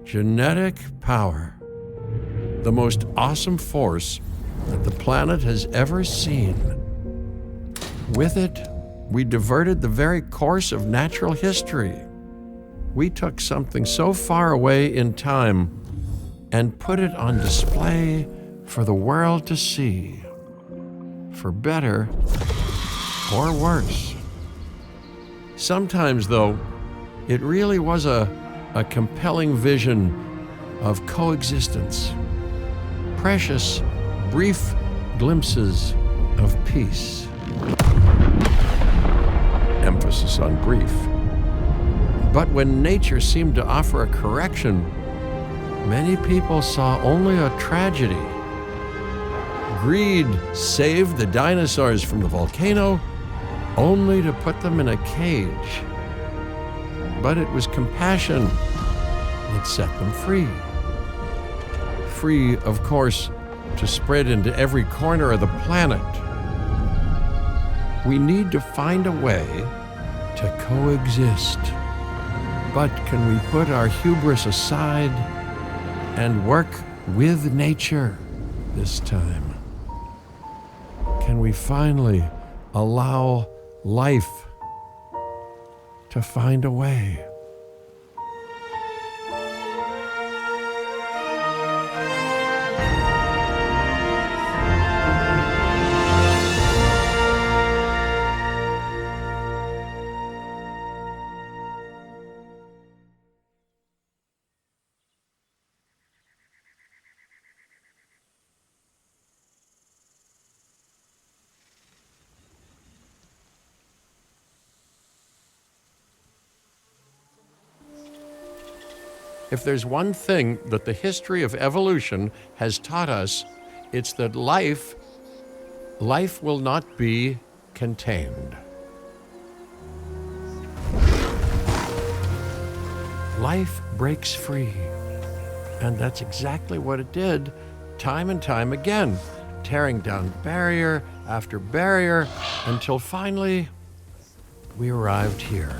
Genetic power. The most awesome force that the planet has ever seen. With it, we diverted the very course of natural history. We took something so far away in time and put it on display for the world to see. For better or worse. Sometimes, though, it really was a compelling vision of coexistence. Precious, brief glimpses of peace. Emphasis on brief. But when nature seemed to offer a correction, many people saw only a tragedy. Greed saved the dinosaurs from the volcano, only to put them in a cage. But it was compassion that set them free. Free, of course, to spread into every corner of the planet. We need to find a way to coexist. But can we put our hubris aside and work with nature this time? Can we finally allow life to find a way? If there's one thing that the history of evolution has taught us, it's that life will not be contained. Life breaks free. And that's exactly what it did, time and time again, tearing down barrier after barrier, until finally we arrived here,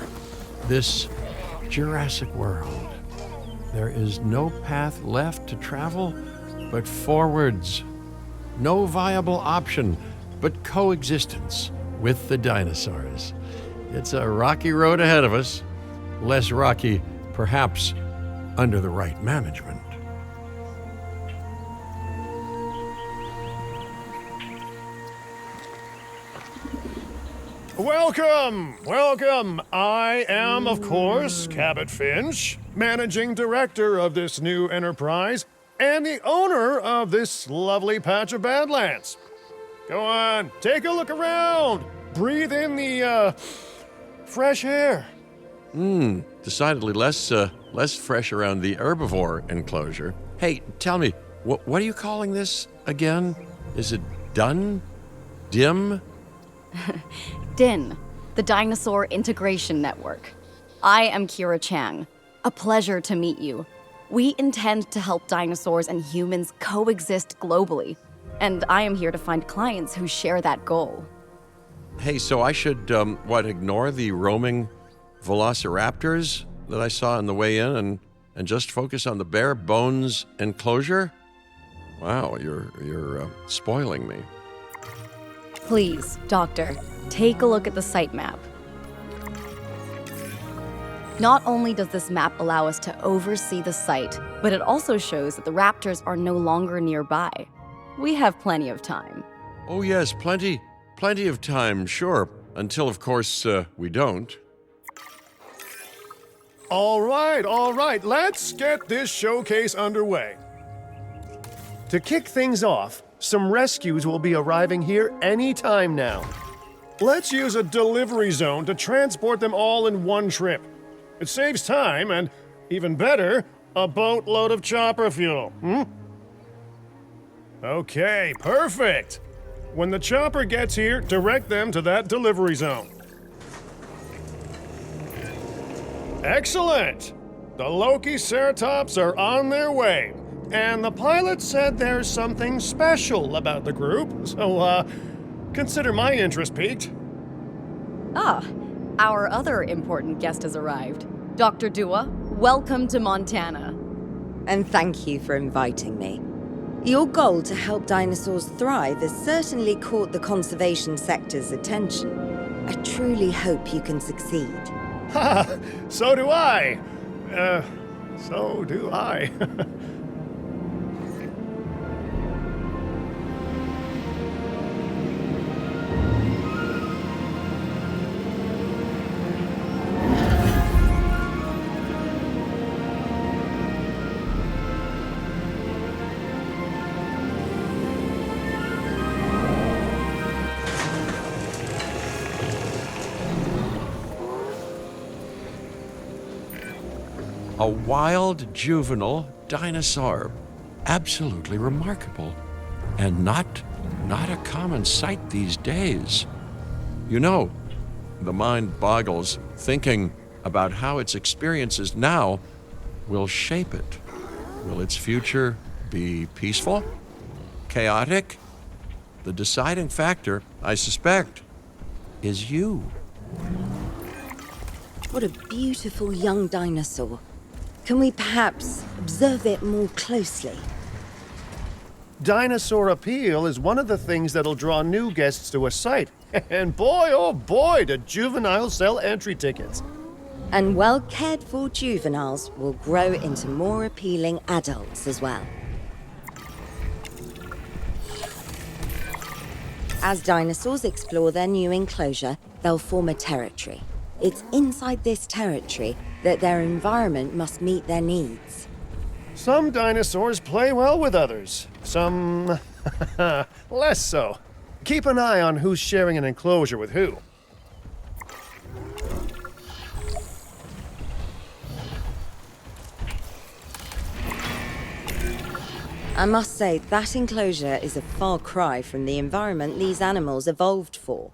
this Jurassic world. There is no path left to travel but forwards. No viable option but coexistence with the dinosaurs. It's a rocky road ahead of us. Less rocky, perhaps, under the right management. Welcome. I am, of course, Cabot Finch, managing director of this new enterprise and the owner of this lovely patch of Badlands. Go on, take a look around. Breathe in the, fresh air. Decidedly less fresh around the herbivore enclosure. Hey, tell me, what are you calling this again? Is it done? Dim? DIN, the Dinosaur Integration Network. I am Kira Chang. A pleasure to meet you. We intend to help dinosaurs and humans coexist globally, and I am here to find clients who share that goal. Hey, so I should, ignore the roaming velociraptors that I saw on the way in and just focus on the bare bones enclosure? Wow, you're spoiling me. Please, Doctor, take a look at the site map. Not only does this map allow us to oversee the site, but it also shows that the raptors are no longer nearby. We have plenty of time. Oh yes, plenty of time, sure. Until, of course, we don't. All right, let's get this showcase underway. To kick things off, some rescues will be arriving here any time now. Let's use a delivery zone to transport them all in one trip. It saves time and, even better, a boatload of chopper fuel. Okay, perfect. When the chopper gets here, direct them to that delivery zone. Excellent! The Loki-Ceratops are on their way, and the pilot said there's something special about the group, so, consider my interest piqued. Ah, our other important guest has arrived. Dr. Dua, welcome to Montana. and thank you for inviting me. Your goal to help dinosaurs thrive has certainly caught the conservation sector's attention. I truly hope you can succeed. Ha! So do I. So do I. A wild juvenile dinosaur. Absolutely remarkable. And not a common sight these days. You know, the mind boggles thinking about how its experiences now will shape it. Will its future be peaceful? Chaotic? The deciding factor, I suspect, is you. What a beautiful young dinosaur. Can we perhaps observe it more closely? Dinosaur appeal is one of the things that'll draw new guests to a site. And boy, oh boy, do juveniles sell entry tickets. And well-cared-for juveniles will grow into more appealing adults as well. As dinosaurs explore their new enclosure, they'll form a territory. It's inside this territory that their environment must meet their needs. Some dinosaurs play well with others, some less so. Keep an eye on who's sharing an enclosure with who. I must say, that enclosure is a far cry from the environment these animals evolved for.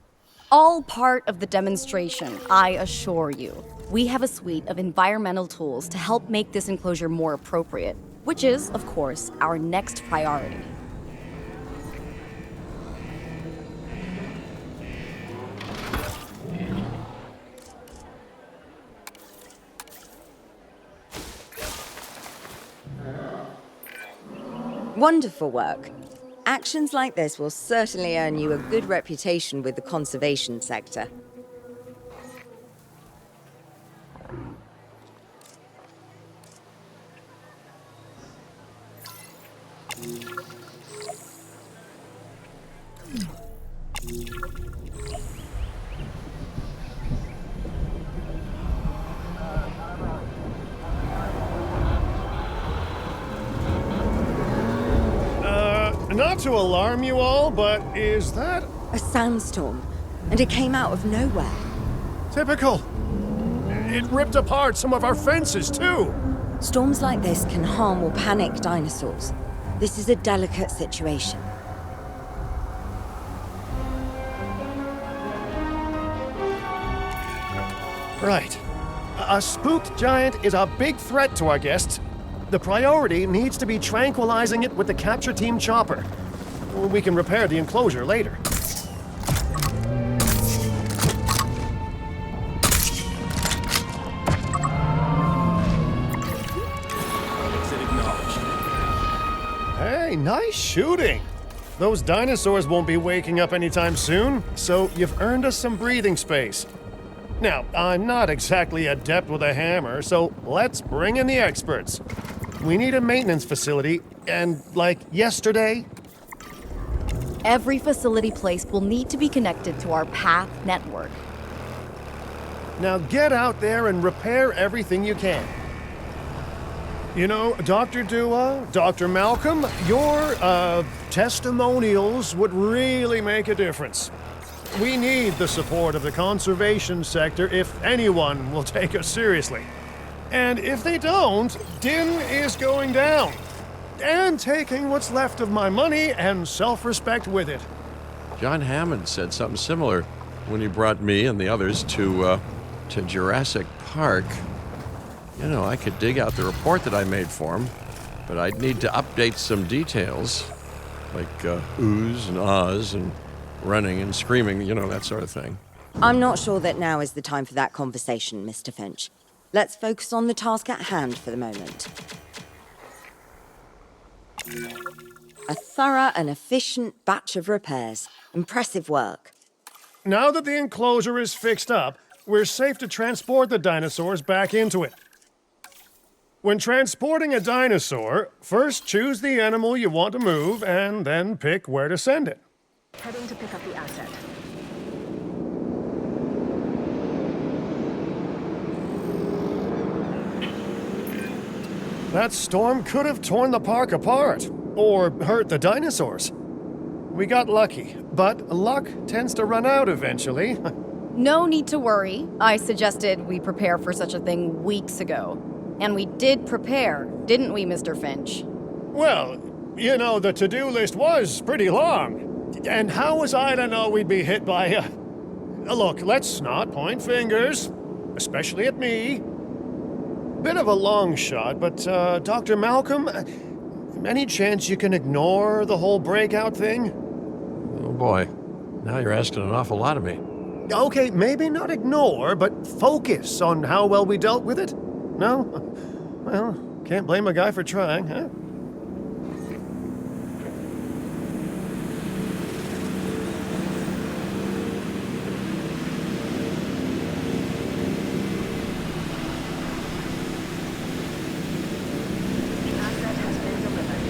All part of the demonstration, I assure you. We have a suite of environmental tools to help make this enclosure more appropriate, which is, of course, our next priority. Wonderful work. Actions like this will certainly earn you a good reputation with the conservation sector. Not to alarm you all, but is that A sandstorm, and it came out of nowhere. typical? It ripped apart some of our fences, too. Storms like this can harm or panic dinosaurs. This is a delicate situation. Right. A spooked giant is a big threat to our guests. The priority needs to be tranquilizing it with the capture team chopper. We can repair the enclosure later. Hey, nice shooting. Those dinosaurs won't be waking up anytime soon, so you've earned us some breathing space. Now, I'm not exactly adept with a hammer, so let's bring in the experts. We need a maintenance facility, and like yesterday. Every facility place will need to be connected to our path network. Now get out there and repair everything you can. You know, Dr. Dua, Dr. Malcolm, your testimonials would really make a difference. We need the support of the conservation sector if anyone will take us seriously. And if they don't, Din is going down. And taking what's left of my money and self-respect with it. John Hammond said something similar when he brought me and the others to Jurassic Park. You know, I could dig out the report that I made for him, but I'd need to update some details, like oohs and ahs and running and screaming, you know, that sort of thing. I'm not sure that now is the time for that conversation, Mr. Finch. Let's focus on the task at hand for the moment. A thorough and efficient batch of repairs. Impressive work. Now that the enclosure is fixed up, we're safe to transport the dinosaurs back into it. When transporting a dinosaur, first choose the animal you want to move and then pick where to send it. Heading to pick up the asset. That storm could have torn the park apart, or hurt the dinosaurs. We got lucky, but luck tends to run out eventually. No need to worry. I suggested we prepare for such a thing weeks ago. And we did prepare, didn't we, Mr. Finch? Well, you know, the to-do list was pretty long. And how was I to know we'd be hit by a... Look, let's not point fingers, especially at me. Bit of a long shot, but, Dr. Malcolm, any chance you can ignore the whole breakout thing? Oh boy, now you're asking an awful lot of me. Okay, maybe not ignore, but focus on how well we dealt with it? No? Well, can't blame a guy for trying, huh? Asset has been delivered.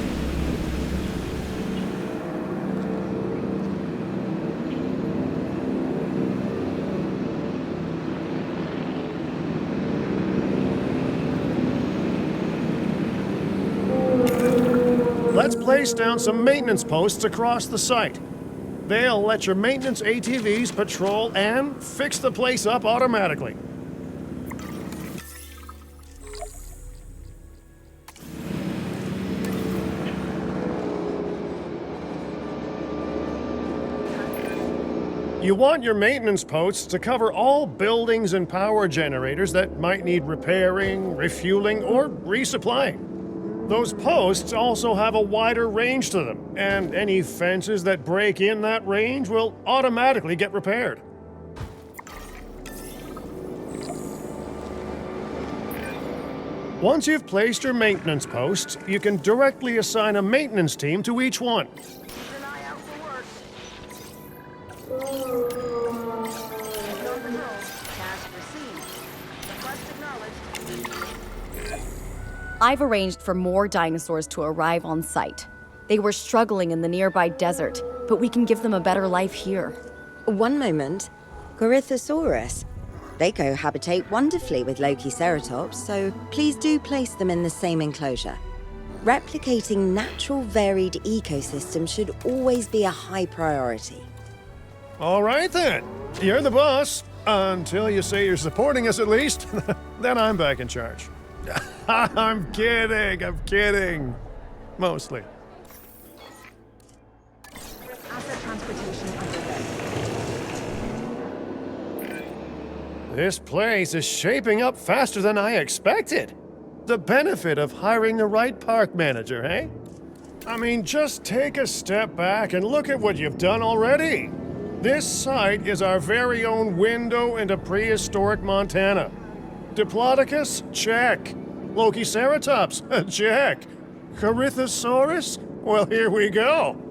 Let's place down some maintenance posts across the site. They'll let your maintenance ATVs patrol and fix the place up automatically. You want your maintenance posts to cover all buildings and power generators that might need repairing, refueling, or resupplying. Those posts also have a wider range to them, and any fences that break in that range will automatically get repaired. Once you've placed your maintenance posts, you can directly assign a maintenance team to each one. Keep an eye out for work. Note the roll. Task received. Request acknowledged. I've arranged for more dinosaurs to arrive on site. They were struggling in the nearby desert, but we can give them a better life here. One moment. Corythosaurus. They cohabitate wonderfully with Lokiceratops, so please do place them in the same enclosure. Replicating natural varied ecosystems should always be a high priority. All right then, you're the boss. Until you say you're supporting us at least, then I'm back in charge. I'm kidding. Mostly. Asset transportation underway. This place is shaping up faster than I expected. The benefit of hiring the right park manager, eh? I mean, just take a step back and look at what you've done already. This site is our very own window into prehistoric Montana. Diplodocus? Check. Lokiceratops? Check. Corythosaurus? Well, here we go.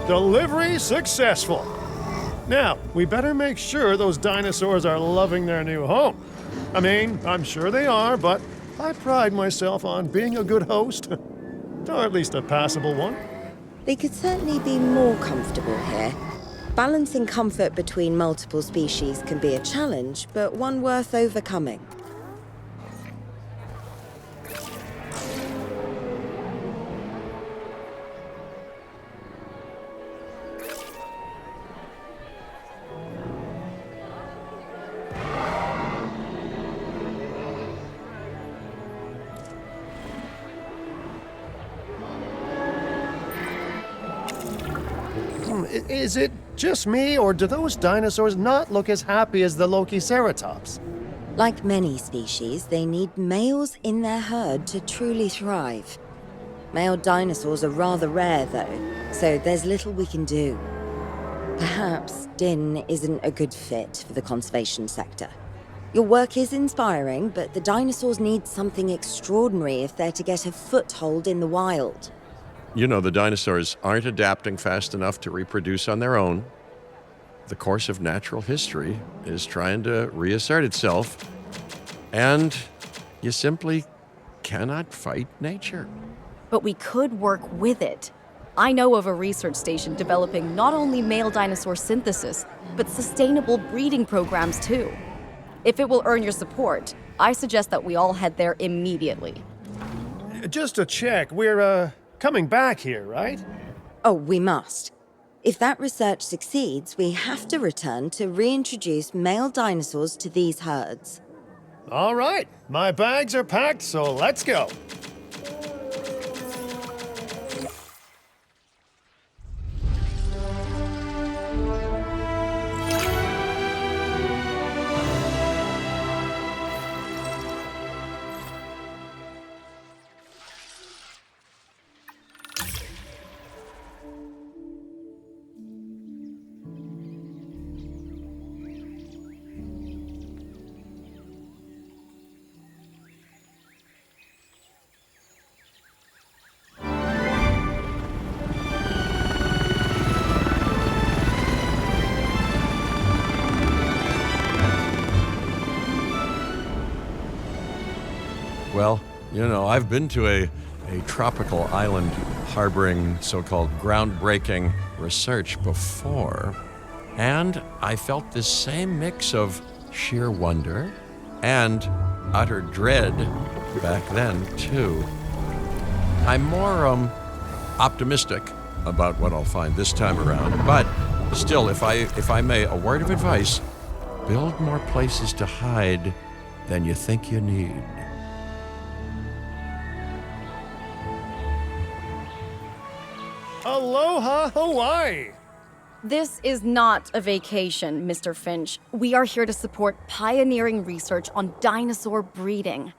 Delivery successful. Now, we better make sure those dinosaurs are loving their new home. I mean, I'm sure they are, but I pride myself on being a good host. Or at least a passable one. They could certainly be more comfortable here. Balancing comfort between multiple species can be a challenge, but one worth overcoming. Is it just me, or do those dinosaurs not look as happy as the Lokiceratops? Like many species, they need males in their herd to truly thrive. Male dinosaurs are rather rare, though, so there's little we can do. Perhaps Din isn't a good fit for the conservation sector. Your work is inspiring, but the dinosaurs need something extraordinary if they're to get a foothold in the wild. You know, the dinosaurs aren't adapting fast enough to reproduce on their own. The course of natural history is trying to reassert itself, and you simply cannot fight nature. But we could work with it. I know of a research station developing not only male dinosaur synthesis, but sustainable breeding programs too. If it will earn your support, I suggest that we all head there immediately. Just to check, we're, coming back here, right? Oh, we must. If that research succeeds, we have to return to reintroduce male dinosaurs to these herds. All right, my bags are packed, so let's go. Well, you know, I've been to a tropical island harboring so-called groundbreaking research before, and I felt this same mix of sheer wonder and utter dread back then, too. I'm more optimistic about what I'll find this time around, but still, if I may, a word of advice: build more places to hide than you think you need. Aloha, Hawaii! This is not a vacation, Mr. Finch. We are here to support pioneering research on dinosaur breeding.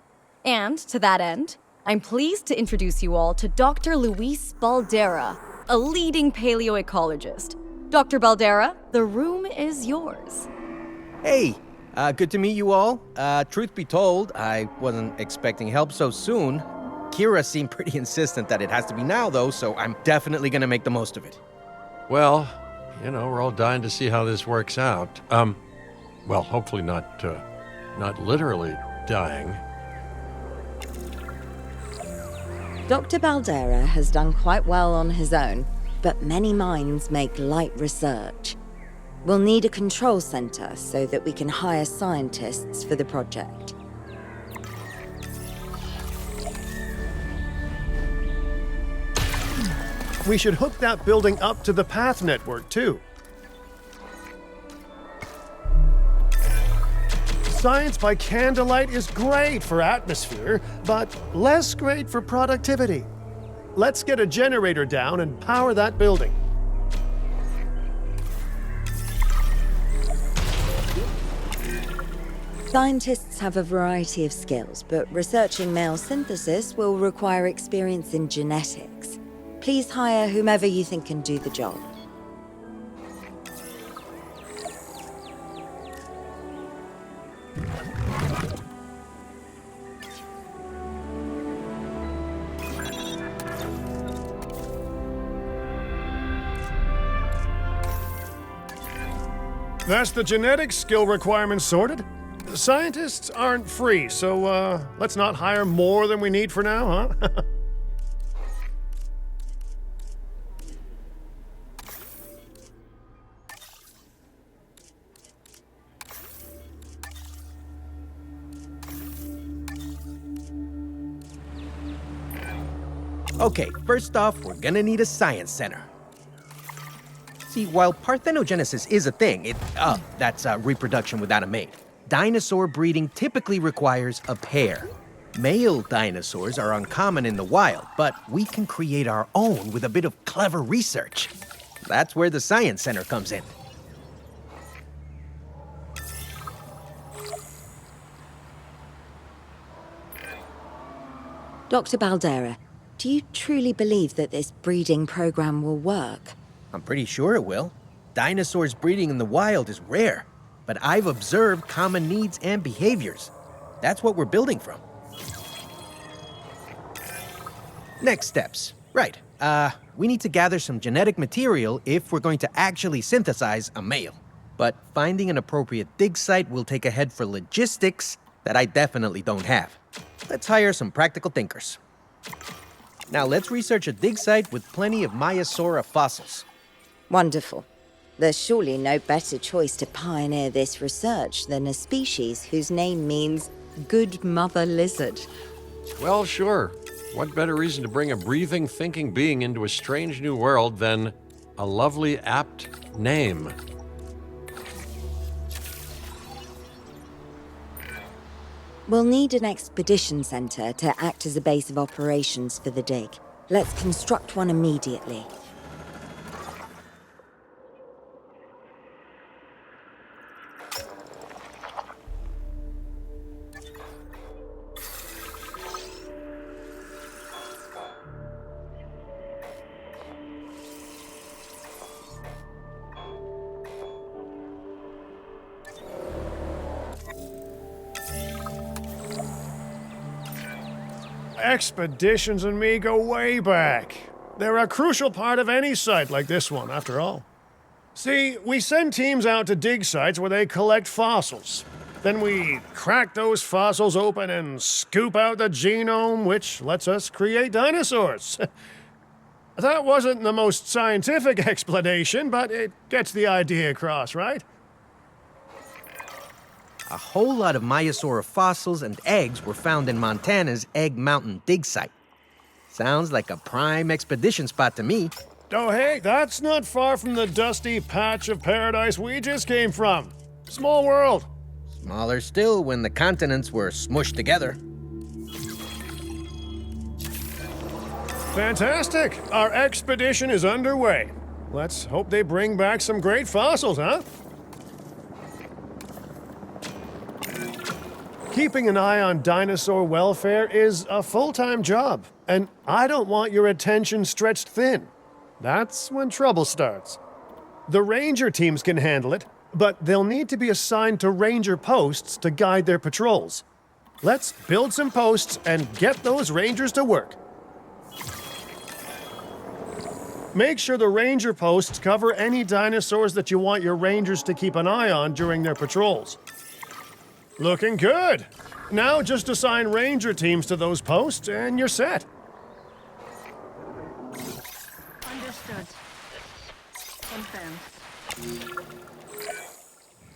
And to that end, I'm pleased to introduce you all to Dr. Luis Baldera, a leading paleoecologist. Dr. Baldera, the room is yours. Hey, good to meet you all. Truth be told, I wasn't expecting help so soon. Kira seemed pretty insistent that it has to be now, though, so I'm definitely gonna make the most of it. Well, you know, we're all dying to see how this works out. Well, hopefully not literally dying. Dr. Baldera has done quite well on his own, but many minds make light research. We'll need a control center so that we can hire scientists for the project. We should hook that building up to the path network, too. Science by candlelight is great for atmosphere, but less great for productivity. Let's get a generator down and power that building. Scientists have a variety of skills, but researching male synthesis will require experience in genetics. Please hire whomever you think can do the job. That's the genetic skill requirements sorted. Scientists aren't free, so let's not hire more than we need for now, huh? Okay, first off, we're gonna need a science center. See, while parthenogenesis is a thing, that's reproduction without a mate, dinosaur breeding typically requires a pair. Male dinosaurs are uncommon in the wild, but we can create our own with a bit of clever research. That's where the Science Center comes in. Dr. Baldera, do you truly believe that this breeding program will work? I'm pretty sure it will. Dinosaurs breeding in the wild is rare, but I've observed common needs and behaviors. That's what we're building from. Next steps. Right. We need to gather some genetic material if we're going to actually synthesize a male. But finding an appropriate dig site will take a head for logistics that I definitely don't have. Let's hire some practical thinkers. Now let's research a dig site with plenty of Maiasaura fossils. Wonderful. There's surely no better choice to pioneer this research than a species whose name means good mother lizard. Well, sure. What better reason to bring a breathing, thinking being into a strange new world than a lovely, apt name? We'll need an expedition center to act as a base of operations for the dig. Let's construct one immediately. Expeditions and me go way back. They're a crucial part of any site like this one, after all. See, we send teams out to dig sites where they collect fossils. Then we crack those fossils open and scoop out the genome, which lets us create dinosaurs. That wasn't the most scientific explanation, but it gets the idea across, right? A whole lot of Maiasaura fossils and eggs were found in Montana's Egg Mountain dig site. Sounds like a prime expedition spot to me. Oh, hey, that's not far from the dusty patch of paradise we just came from. Small world. Smaller still when the continents were smushed together. Fantastic. Our expedition is underway. Let's hope they bring back some great fossils, huh? Keeping an eye on dinosaur welfare is a full-time job, and I don't want your attention stretched thin. That's when trouble starts. The ranger teams can handle it, but they'll need to be assigned to ranger posts to guide their patrols. Let's build some posts and get those rangers to work. Make sure the ranger posts cover any dinosaurs that you want your rangers to keep an eye on during their patrols. Looking good. Now just assign ranger teams to those posts and you're set. Understood. Confirmed.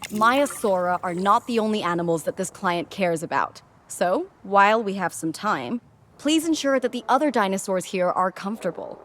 Maiasaura are not the only animals that this client cares about. So, while we have some time, please ensure that the other dinosaurs here are comfortable.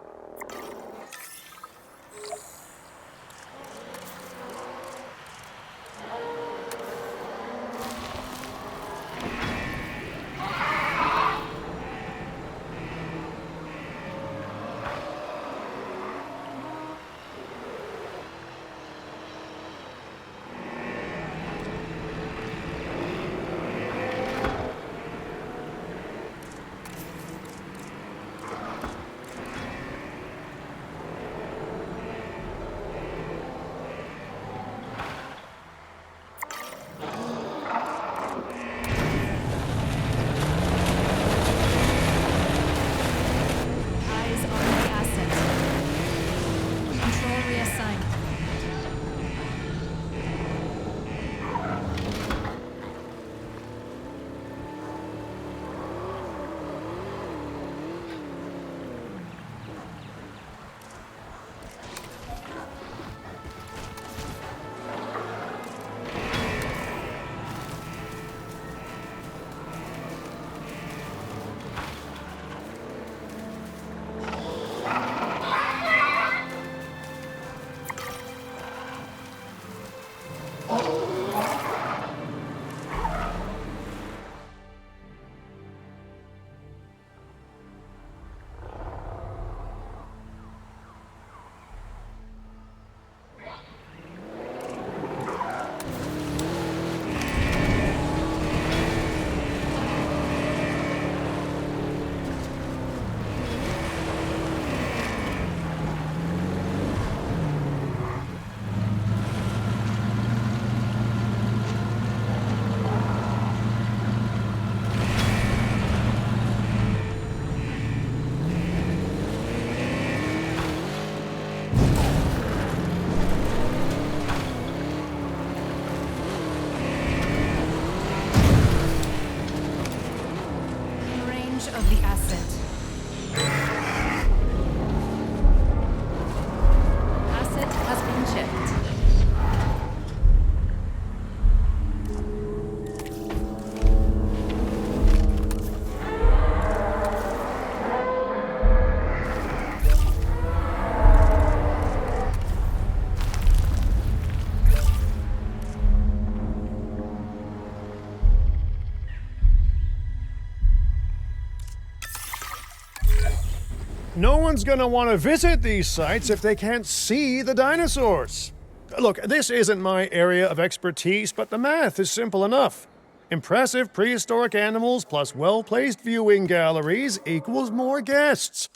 No one's gonna want to visit these sites if they can't see the dinosaurs. Look, this isn't my area of expertise, but the math is simple enough. Impressive prehistoric animals plus well-placed viewing galleries equals more guests.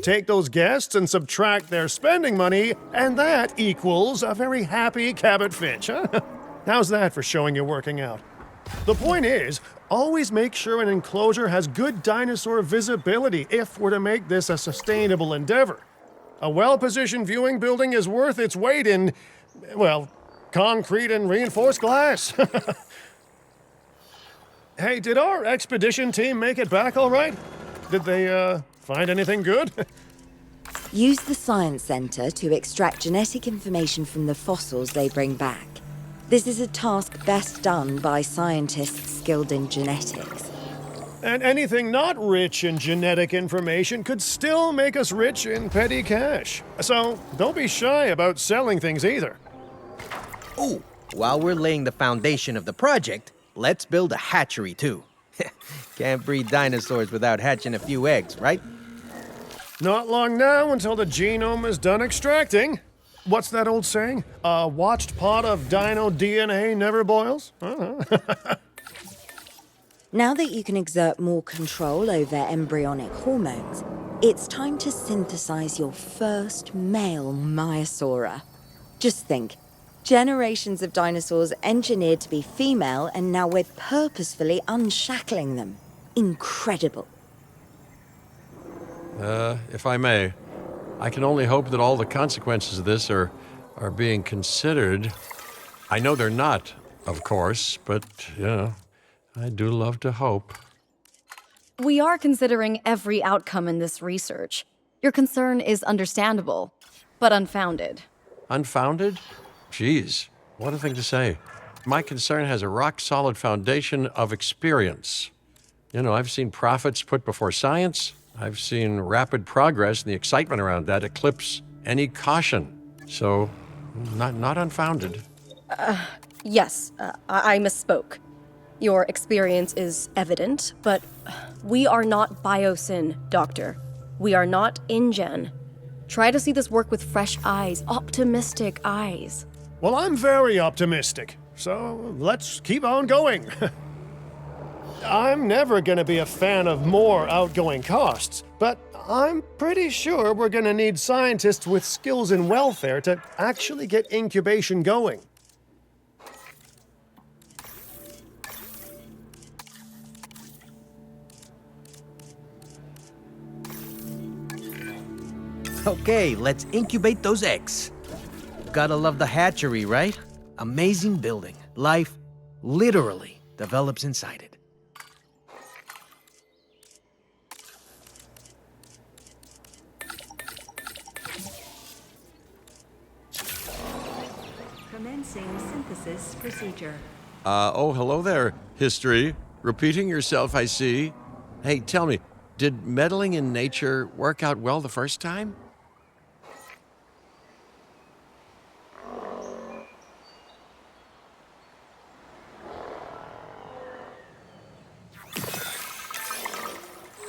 Take those guests and subtract their spending money, and that equals a very happy Cabot Finch, huh? How's that for showing you're working out? The point is, always make sure an enclosure has good dinosaur visibility if we're to make this a sustainable endeavor. A well-positioned viewing building is worth its weight in, well, concrete and reinforced glass. Hey, did our expedition team make it back all right? Did they, find anything good? Use the Science Center to extract genetic information from the fossils they bring back. This is a task best done by scientists skilled in genetics. And anything not rich in genetic information could still make us rich in petty cash. So don't be shy about selling things either. Ooh, while we're laying the foundation of the project, let's build a hatchery too. Can't breed dinosaurs without hatching a few eggs, right? Not long now until the genome is done extracting. What's that old saying? A watched pot of dino DNA never boils? Now that you can exert more control over embryonic hormones, it's time to synthesize your first male Maiasaura. Just think, generations of dinosaurs engineered to be female, and now we're purposefully unshackling them. Incredible. If I may, I can only hope that all the consequences of this are being considered. I know they're not, of course, but, I do love to hope. We are considering every outcome in this research. Your concern is understandable, but unfounded. Unfounded? Geez, what a thing to say. My concern has a rock-solid foundation of experience. I've seen profits put before science. I've seen rapid progress, and the excitement around that eclipse any caution. So, not unfounded. Yes, I misspoke. Your experience is evident, but we are not Biosyn, Doctor. We are not InGen. Try to see this work with fresh eyes, optimistic eyes. Well, I'm very optimistic, so let's keep on going. I'm never gonna be a fan of more outgoing costs, but I'm pretty sure we're gonna need scientists with skills in welfare to actually get incubation going. Okay, let's incubate those eggs. Gotta love the hatchery, right? Amazing building. Life literally develops inside it. Commencing synthesis procedure. Hello there, history. Repeating yourself, I see. Hey, tell me, did meddling in nature work out well the first time?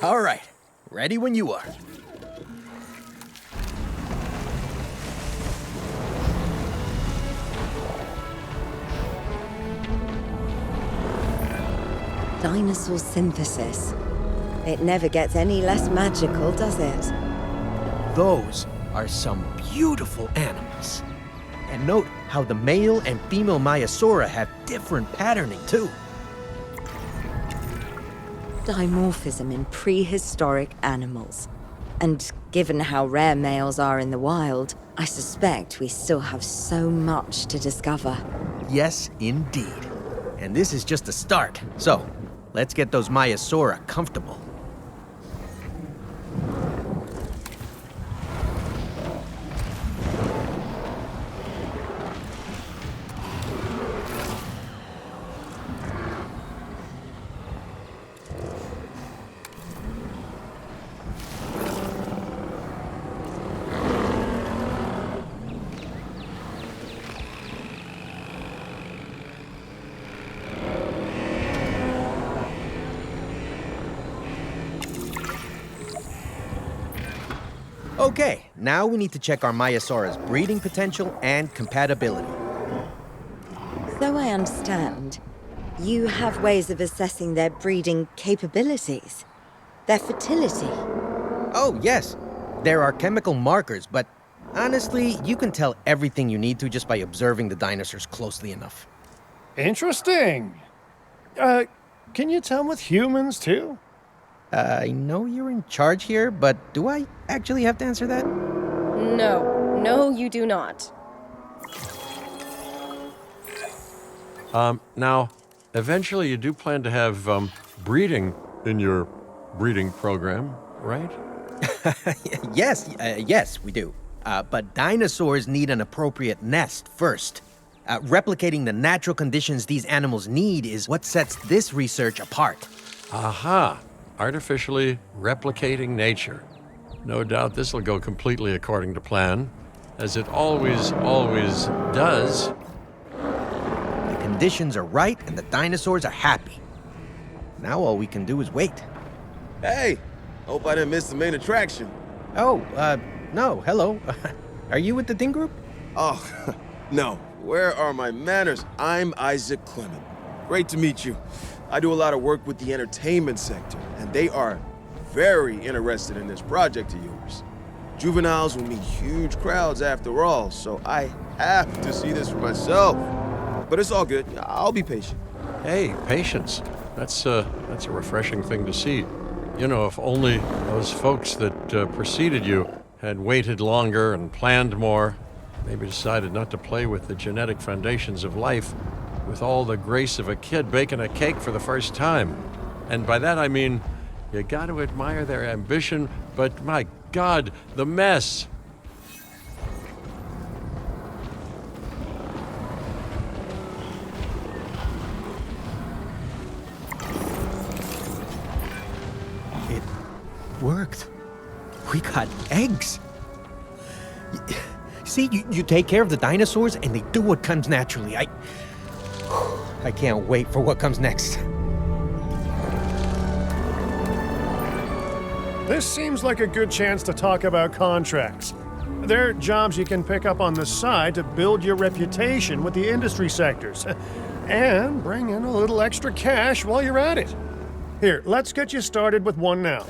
All right, ready when you are. Dinosaur synthesis. It never gets any less magical, does it? Those are some beautiful animals. And note how the male and female Maiasaura have different patterning too. Dimorphism in prehistoric animals. And given how rare males are in the wild, I suspect we still have so much to discover. Yes, indeed. And this is just the start. So, let's get those Maiasaura comfortable. Okay, now we need to check our Myosaurus breeding potential and compatibility. So I understand, you have ways of assessing their breeding capabilities, their fertility. Oh, yes. There are chemical markers, but honestly, you can tell everything you need to just by observing the dinosaurs closely enough. Interesting. Can you tell with humans too? I know you're in charge here, but do I actually have to answer that? No, you do not. Now, eventually you do plan to have breeding in your breeding program, right? Yes, we do. But dinosaurs need an appropriate nest first. Replicating the natural conditions these animals need is what sets this research apart. Aha! Artificially replicating nature. No doubt this will go completely according to plan, as it always does. The conditions are right and the dinosaurs are happy. Now all we can do is wait. Hey, hope I didn't miss the main attraction. Oh, no, hello. Are you with the Ding Group? Oh, no. Where are my manners? I'm Isaac Clement. Great to meet you. I do a lot of work with the entertainment sector, and they are very interested in this project of yours. Juveniles will meet huge crowds after all, so I have to see this for myself. But it's all good. I'll be patient. Hey, patience. That's a refreshing thing to see. You know, if only those folks that preceded you had waited longer and planned more, maybe decided not to play with the genetic foundations of life with all the grace of a kid baking a cake for the first time. And by that I mean, you got to admire their ambition, but my God, the mess. It worked. We got eggs. See, you take care of the dinosaurs and they do what comes naturally. I can't wait for what comes next. This seems like a good chance to talk about contracts. They're jobs you can pick up on the side to build your reputation with the industry sectors and bring in a little extra cash while you're at it. Here, let's get you started with one now.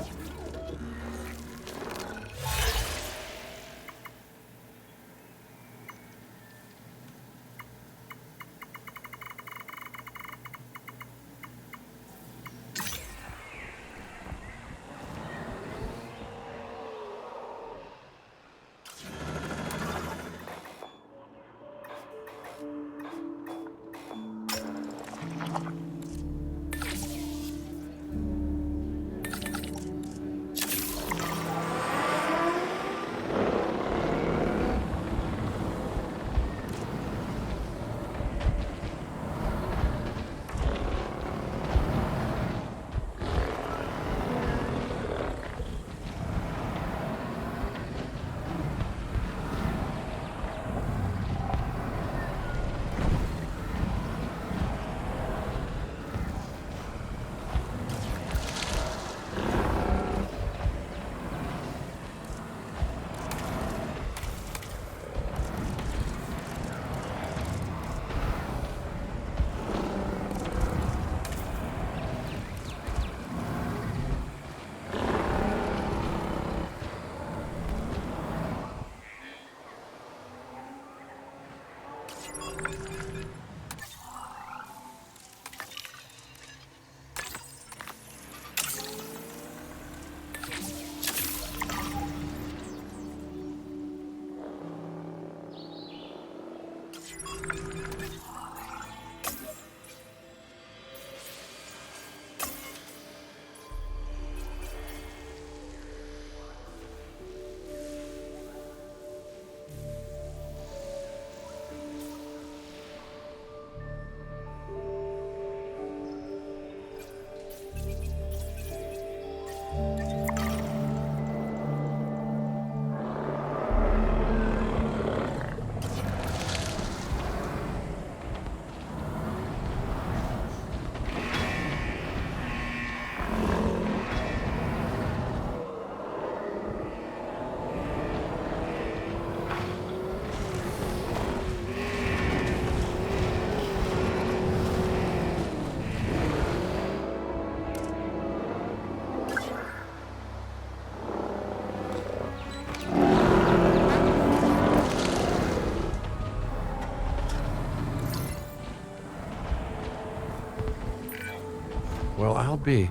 Well, I'll be.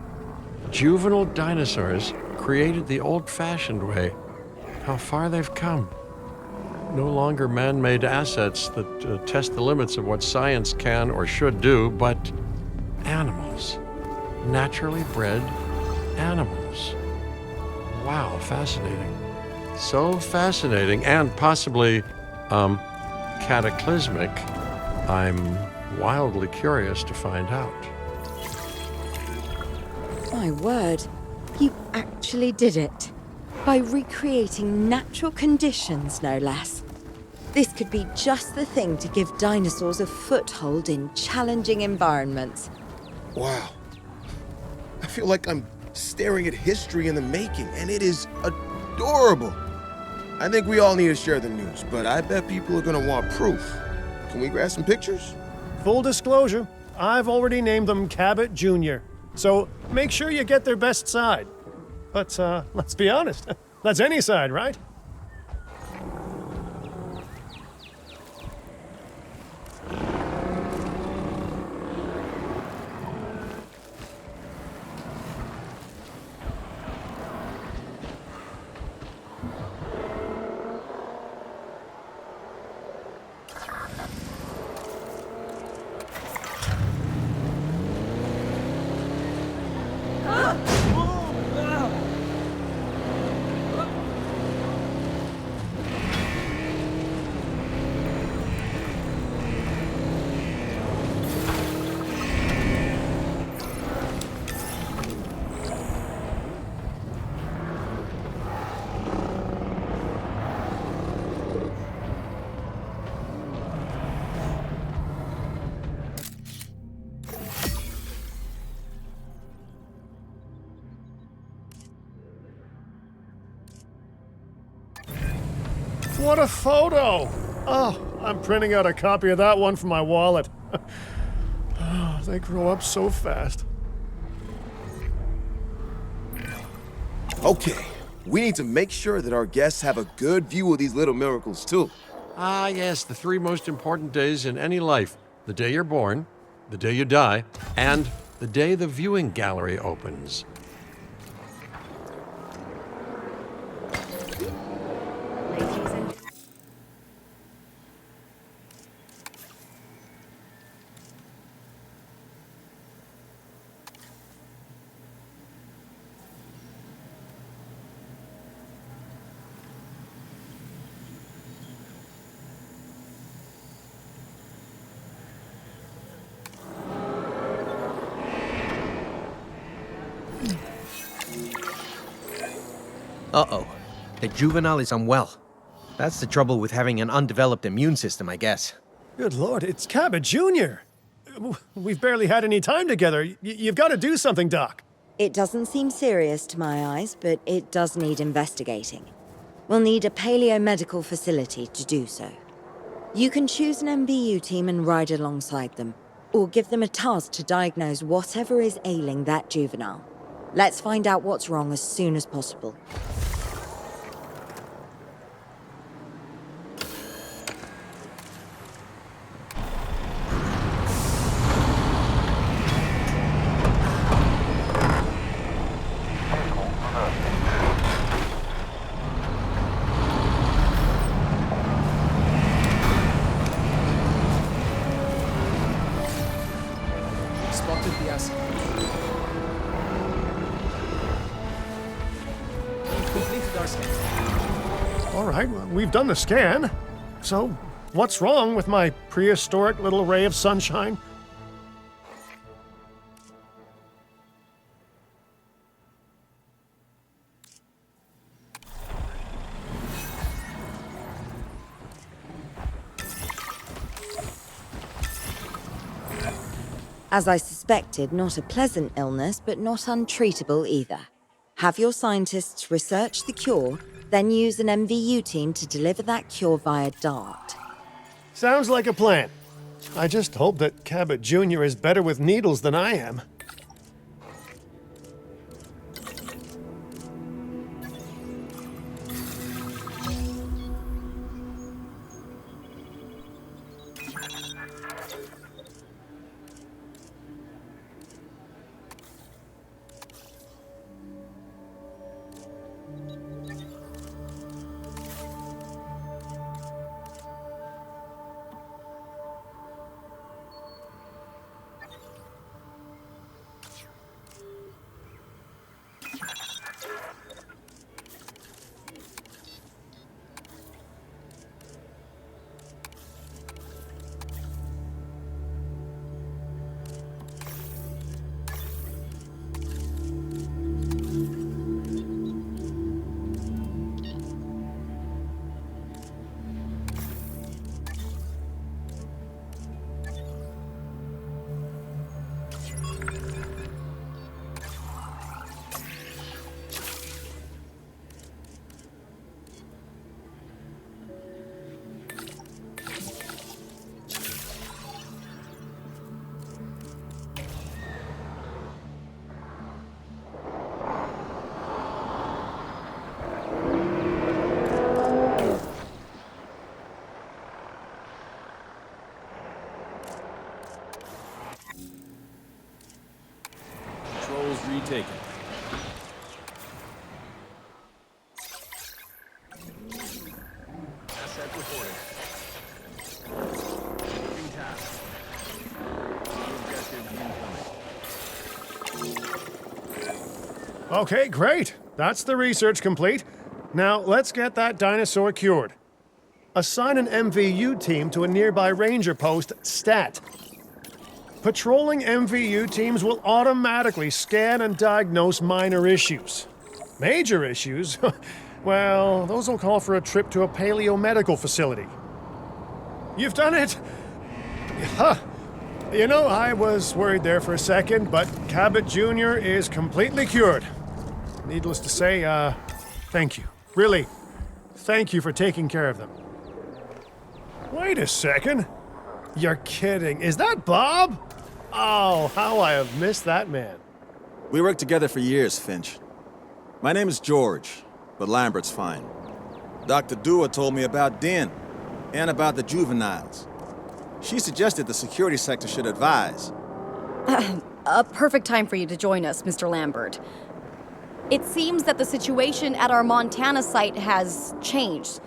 Juvenile dinosaurs created the old-fashioned way. How far they've come. No longer man-made assets that test the limits of what science can or should do, but animals. Naturally bred animals. Wow, fascinating. So fascinating and possibly, cataclysmic. I'm wildly curious to find out. My word, you actually did it. By recreating natural conditions, no less. This could be just the thing to give dinosaurs a foothold in challenging environments. Wow. I feel like I'm staring at history in the making, and it is adorable. I think we all need to share the news, but I bet people are gonna want proof. Can we grab some pictures? Full disclosure, I've already named them Cabot Jr., so make sure you get their best side. But let's be honest, that's any side, right? What a photo! Oh, I'm printing out a copy of that one for my wallet. Oh, they grow up so fast. Okay, we need to make sure that our guests have a good view of these little miracles, too. Ah, yes, the three most important days in any life. The day you're born, the day you die, and the day the viewing gallery opens. Ladies and Uh-oh. The juvenile is unwell. That's the trouble with having an undeveloped immune system, I guess. Good Lord, it's Cabot Jr. We've barely had any time together. You've got to do something, Doc. It doesn't seem serious to my eyes, but it does need investigating. We'll need a paleomedical facility to do so. You can choose an MVU team and ride alongside them, or give them a task to diagnose whatever is ailing that juvenile. Let's find out what's wrong as soon as possible. Spotted the asset. We've completed our scan. All right, well, we've done the scan. So, what's wrong with my prehistoric little ray of sunshine? As I suspected, not a pleasant illness, but not untreatable either. Have your scientists research the cure, then use an MVU team to deliver that cure via DART. Sounds like a plan. I just hope that Cabot Jr. is better with needles than I am. taken. Asset reported. Moving task. New objective incoming. Okay, great. That's the research complete. Now, let's get that dinosaur cured. Assign an MVU team to a nearby ranger post, STAT. Patrolling MVU teams will automatically scan and diagnose minor issues. Major issues? Well, those will call for a trip to a paleomedical facility. You've done it! Huh. You know, I was worried there for a second, but Cabot Jr. is completely cured. Needless to say, thank you. Really, thank you for taking care of them. Wait a second. You're kidding. Is that Bob? Oh, how I have missed that man. We worked together for years, Finch. My name is George, but Lambert's fine. Dr. Dua told me about Den and about the juveniles. She suggested the security sector should advise. A perfect time for you to join us, Mr. Lambert. It seems that the situation at our Montana site has changed.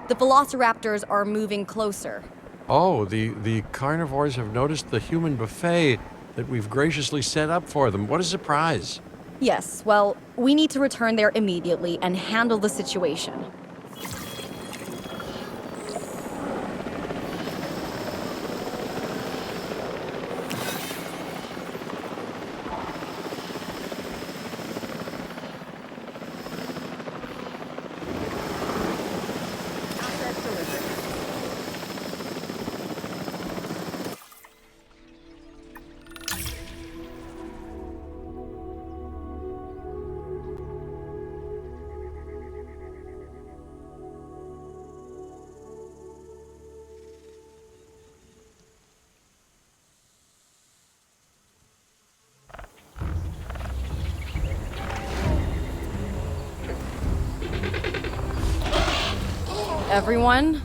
The velociraptors are moving closer. Oh, the carnivores have noticed the human buffet that we've graciously set up for them. What a surprise. Yes, well, we need to return there immediately and handle the situation. Everyone,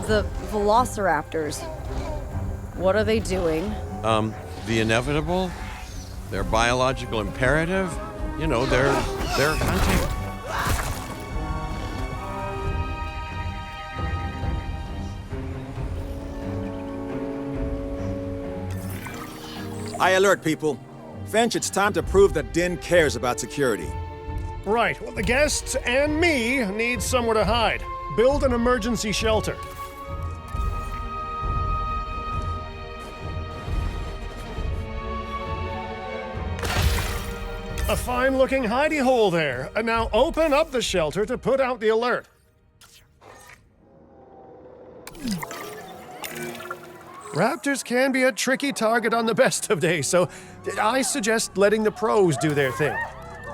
the velociraptors. What are they doing? The inevitable, their biological imperative, you know, they're hunting. I alert people. Finch, it's time to prove that Den cares about security. Right, well, the guests and me need somewhere to hide. Build an emergency shelter. A fine-looking hidey hole there. Now open up the shelter to put out the alert. Raptors can be a tricky target on the best of days, so I suggest letting the pros do their thing.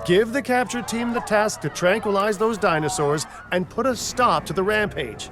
Give the capture team the task to tranquilize those dinosaurs and put a stop to the rampage.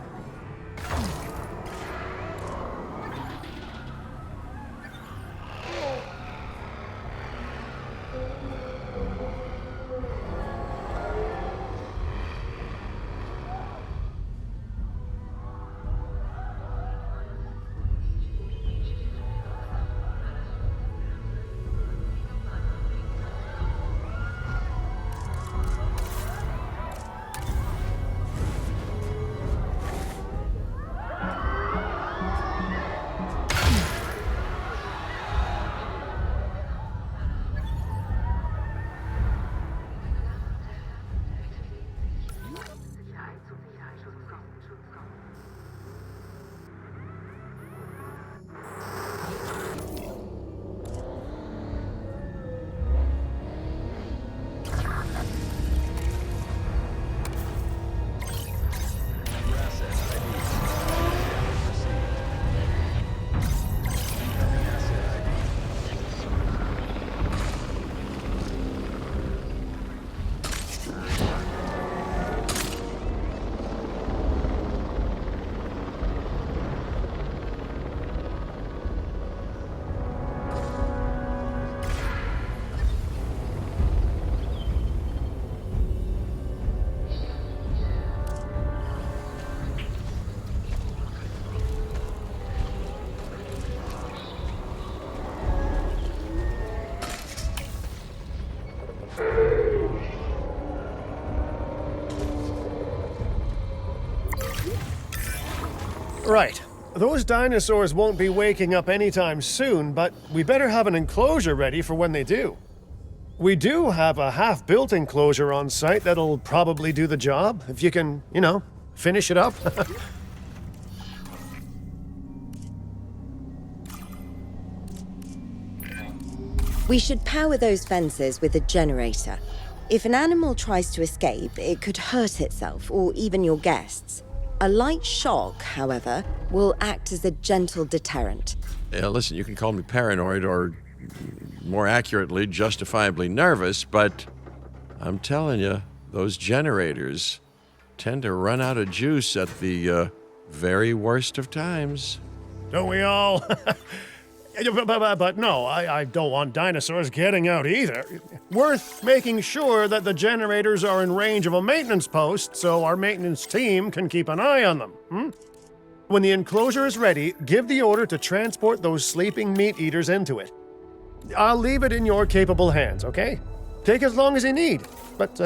Right. Those dinosaurs won't be waking up anytime soon, but we better have an enclosure ready for when they do. We do have a half-built enclosure on site that'll probably do the job, if you can, finish it up. We should power those fences with a generator. If an animal tries to escape, it could hurt itself or even your guests. A light shock, however, will act as a gentle deterrent. Yeah, listen, you can call me paranoid or, more accurately, justifiably nervous, but I'm telling you, those generators tend to run out of juice at the very worst of times. Don't we all? But no, I don't want dinosaurs getting out either. Worth making sure that the generators are in range of a maintenance post so our maintenance team can keep an eye on them. When the enclosure is ready, give the order to transport those sleeping meat eaters into it. I'll leave it in your capable hands, okay? Take as long as you need, but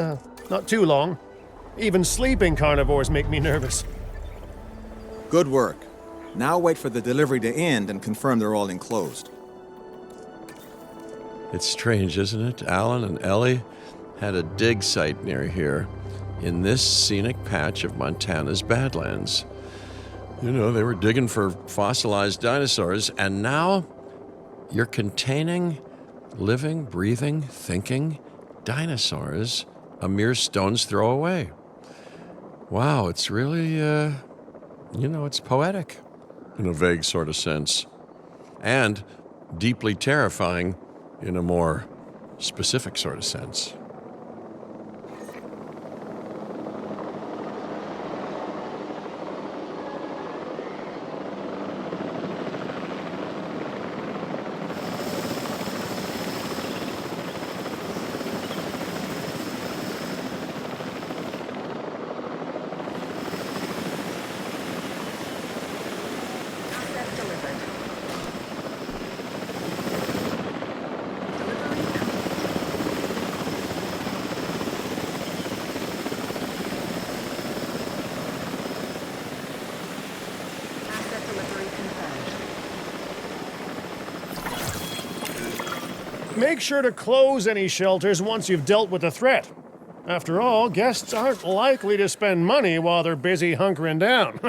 not too long. Even sleeping carnivores make me nervous. Good work. Now wait for the delivery to end and confirm they're all enclosed. It's strange, isn't it? Alan and Ellie had a dig site near here in this scenic patch of Montana's Badlands. They were digging for fossilized dinosaurs, and now you're containing living, breathing, thinking dinosaurs a mere stone's throw away. Wow, it's really, it's poetic in a vague sort of sense, and deeply terrifying in a more specific sort of sense. Make sure to close any shelters once you've dealt with the threat. After all, guests aren't likely to spend money while they're busy hunkering down.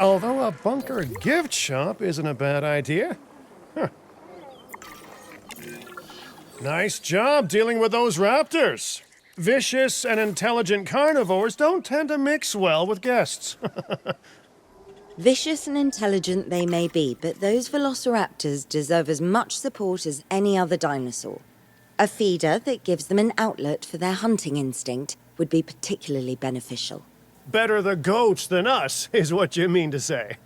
Although a bunker gift shop isn't a bad idea. Huh. Nice job dealing with those raptors. Vicious and intelligent carnivores don't tend to mix well with guests. Vicious and intelligent they may be, but those velociraptors deserve as much support as any other dinosaur. A feeder that gives them an outlet for their hunting instinct would be particularly beneficial. Better the goats than us, is what you mean to say.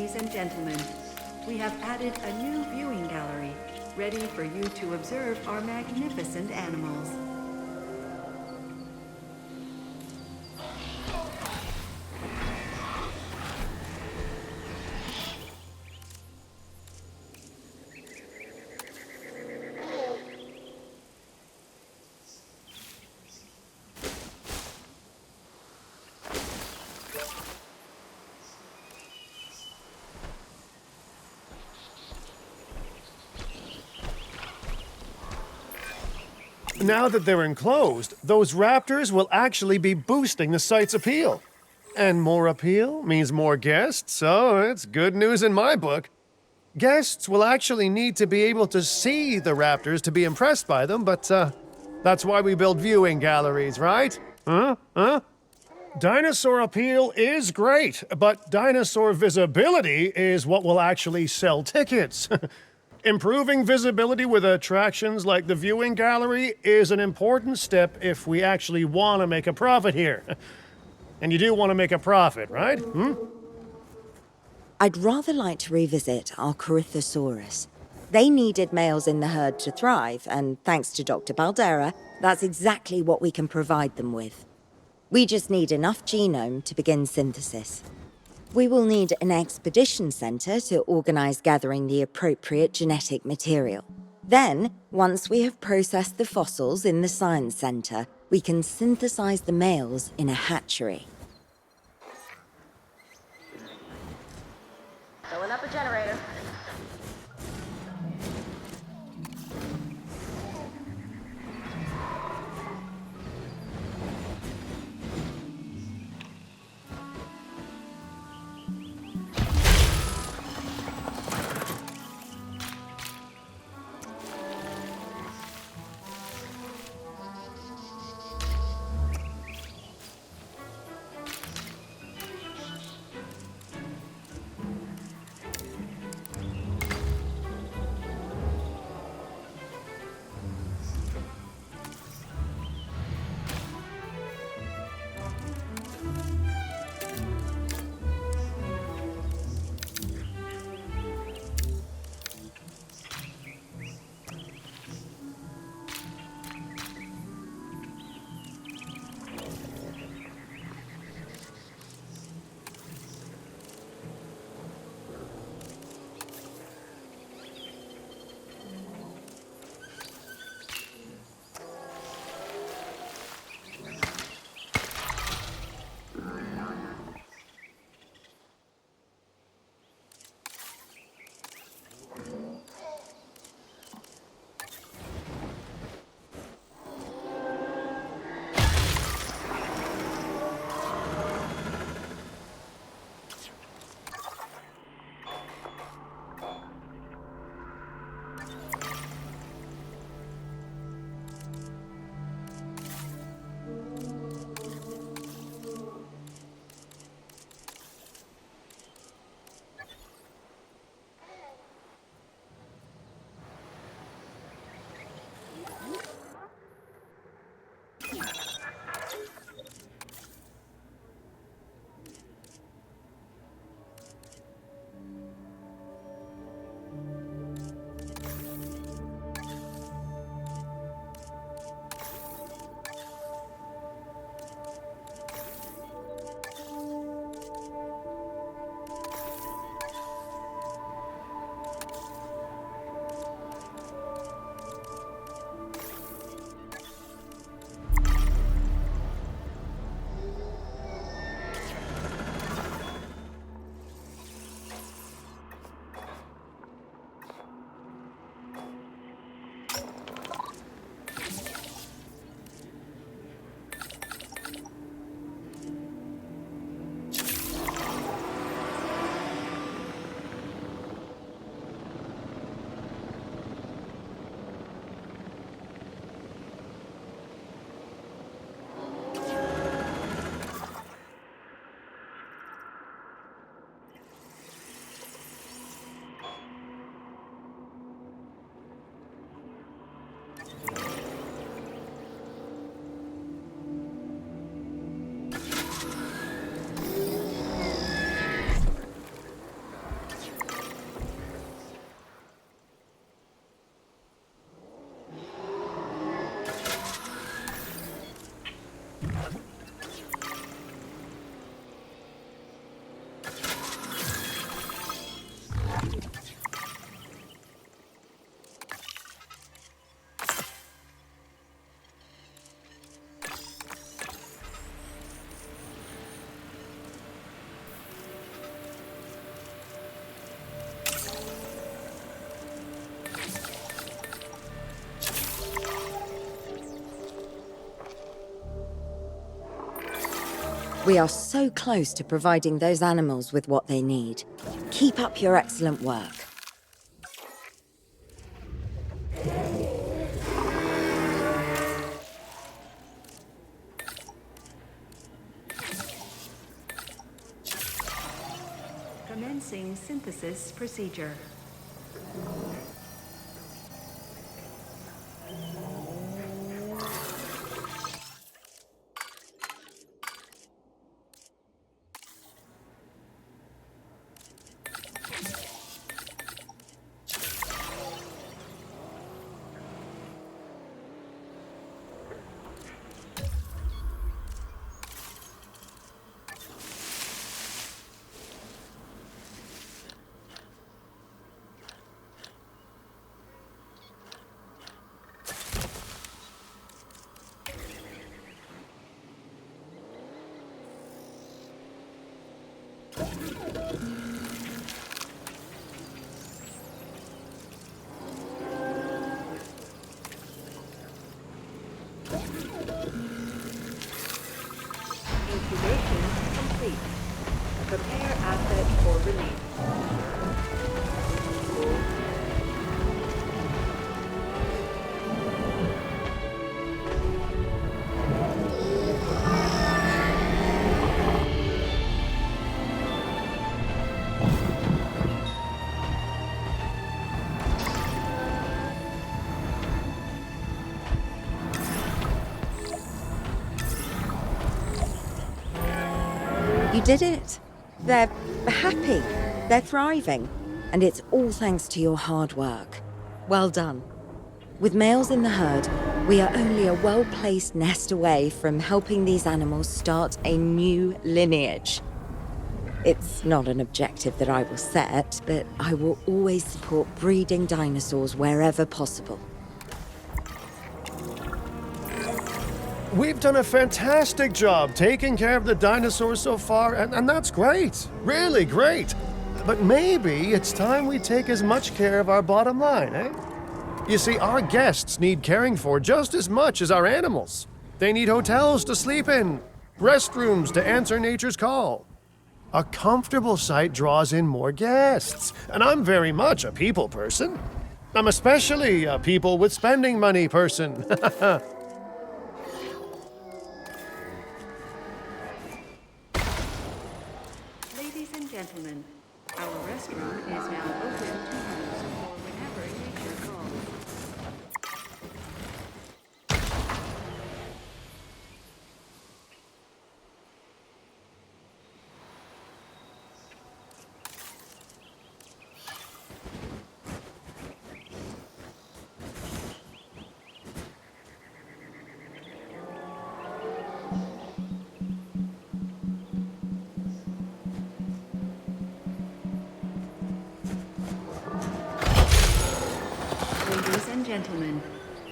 Ladies and gentlemen, we have added a new viewing gallery, ready for you to observe our magnificent animals. Now that they're enclosed, those raptors will actually be boosting the site's appeal. And more appeal means more guests, so it's good news in my book. Guests will actually need to be able to see the raptors to be impressed by them, but that's why we build viewing galleries, right? Huh? Dinosaur appeal is great, but dinosaur visibility is what will actually sell tickets. Improving visibility with attractions like the viewing gallery is an important step if we actually want to make a profit here. And you do want to make a profit, right? I'd rather like to revisit our Corythosaurus. They needed males in the herd to thrive, and thanks to Dr. Baldera, that's exactly what we can provide them with. We just need enough genome to begin synthesis. We will need an expedition center to organize gathering the appropriate genetic material. Then, once we have processed the fossils in the science center, we can synthesize the males in a hatchery. Filling up a generator. We are so close to providing those animals with what they need. Keep up your excellent work. Commencing synthesis procedure. Incubation complete. Prepare asset for release. You did it. They're happy. They're thriving. And it's all thanks to your hard work. Well done. With males in the herd, we are only a well-placed nest away from helping these animals start a new lineage. It's not an objective that I will set, but I will always support breeding dinosaurs wherever possible. We've done a fantastic job taking care of the dinosaurs so far, and that's great. Really great. But maybe it's time we take as much care of our bottom line, eh? You see, our guests need caring for just as much as our animals. They need hotels to sleep in, restrooms to answer nature's call. A comfortable site draws in more guests, and I'm very much a people person. I'm especially a people with spending money person. Ladies and gentlemen, our restroom is now open to use for whenever nature calls. Ladies and gentlemen,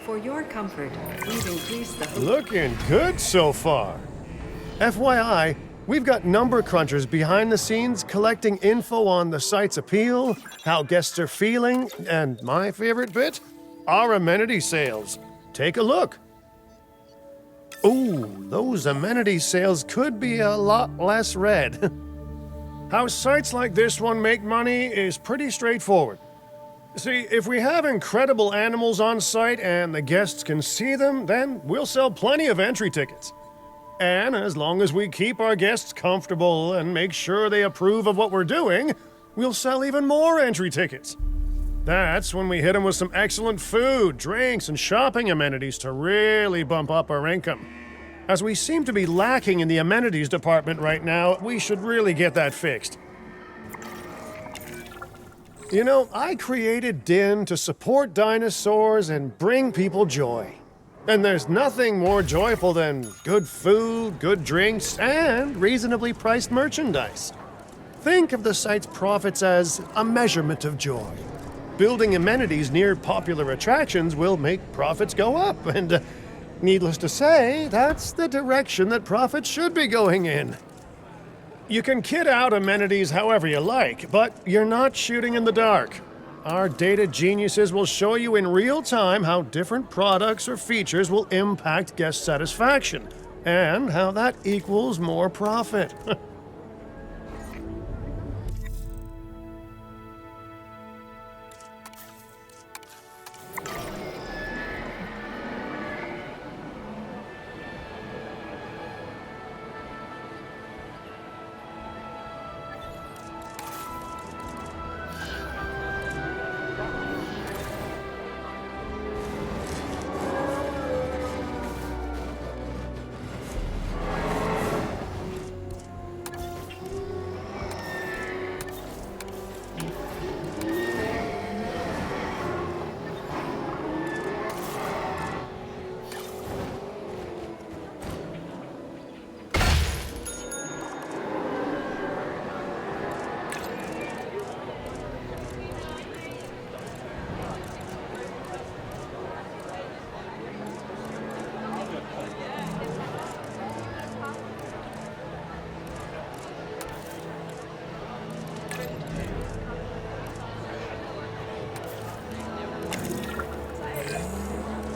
for your comfort, we've increased the... Looking good so far. FYI, we've got number crunchers behind the scenes collecting info on the site's appeal, how guests are feeling, and my favorite bit, our amenity sales. Take a look. Ooh, those amenity sales could be a lot less red. How sites like this one make money is pretty straightforward. See, if we have incredible animals on site and the guests can see them, then we'll sell plenty of entry tickets. And as long as we keep our guests comfortable and make sure they approve of what we're doing, we'll sell even more entry tickets. That's when we hit them with some excellent food, drinks, and shopping amenities to really bump up our income. As we seem to be lacking in the amenities department right now, we should really get that fixed. You know, I created DIN to support dinosaurs and bring people joy. And there's nothing more joyful than good food, good drinks, and reasonably priced merchandise. Think of the site's profits as a measurement of joy. Building amenities near popular attractions will make profits go up, and needless to say, that's the direction that profits should be going in. You can kit out amenities however you like, but you're not shooting in the dark. Our data geniuses will show you in real time how different products or features will impact guest satisfaction, and how that equals more profit.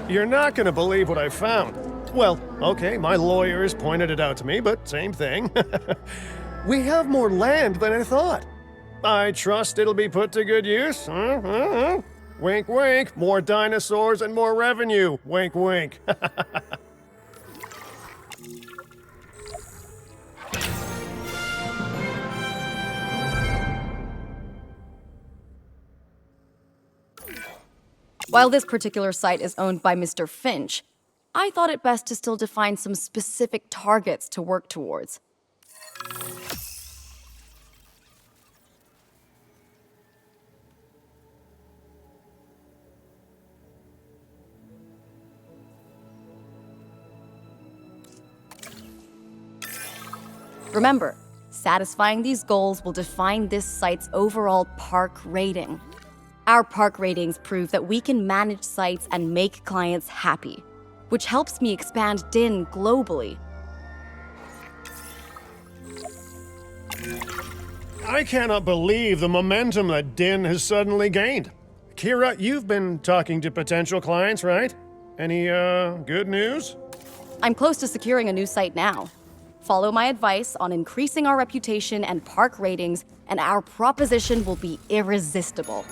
You're not gonna believe what I found. Well, okay, my lawyers pointed it out to me, but same thing. We have more land than I thought. I trust it'll be put to good use. Wink, wink. More dinosaurs and more revenue. Wink, wink. While this particular site is owned by Mr. Finch, I thought it best to still define some specific targets to work towards. Remember, satisfying these goals will define this site's overall park rating. Our park ratings prove that we can manage sites and make clients happy, which helps me expand DIN globally. I cannot believe the momentum that DIN has suddenly gained. Kira, you've been talking to potential clients, right? Any, good news? I'm close to securing a new site now. Follow my advice on increasing our reputation and park ratings, and our proposition will be irresistible.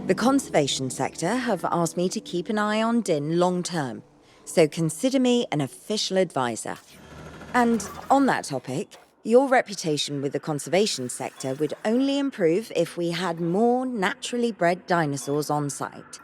The conservation sector have asked me to keep an eye on DIN long term, so consider me an official advisor. And on that topic, your reputation with the conservation sector would only improve if we had more naturally bred dinosaurs on site.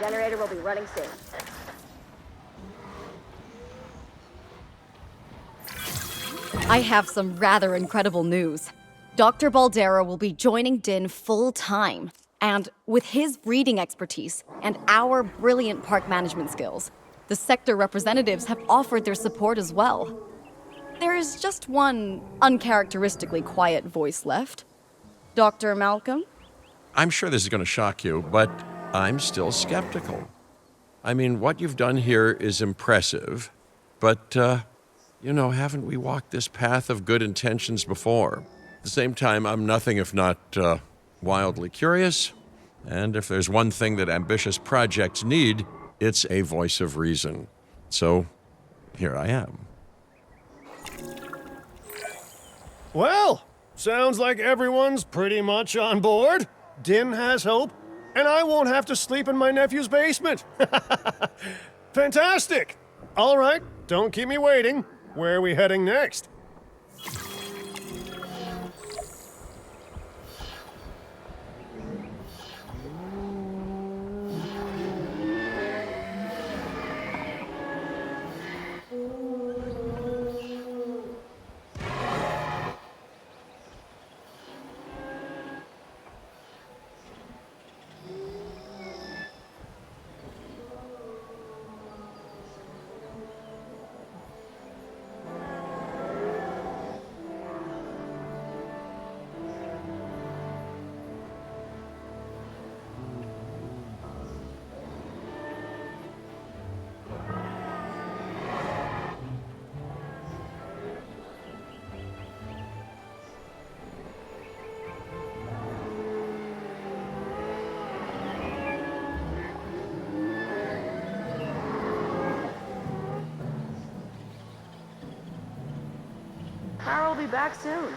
Generator will be running soon. I have some rather incredible news. Dr. Baldera will be joining Din full time. And with his breeding expertise and our brilliant park management skills, the sector representatives have offered their support as well. There is just one uncharacteristically quiet voice left. Dr. Malcolm? I'm sure this is going to shock you, but I'm still skeptical. I mean, what you've done here is impressive, but, haven't we walked this path of good intentions before? At the same time, I'm nothing if not wildly curious, and if there's one thing that ambitious projects need, it's a voice of reason. So, here I am. Well, sounds like everyone's pretty much on board. Din has hope, and I won't have to sleep in my nephew's basement. Fantastic! All right, don't keep me waiting. Where are we heading next? Carl will be back soon.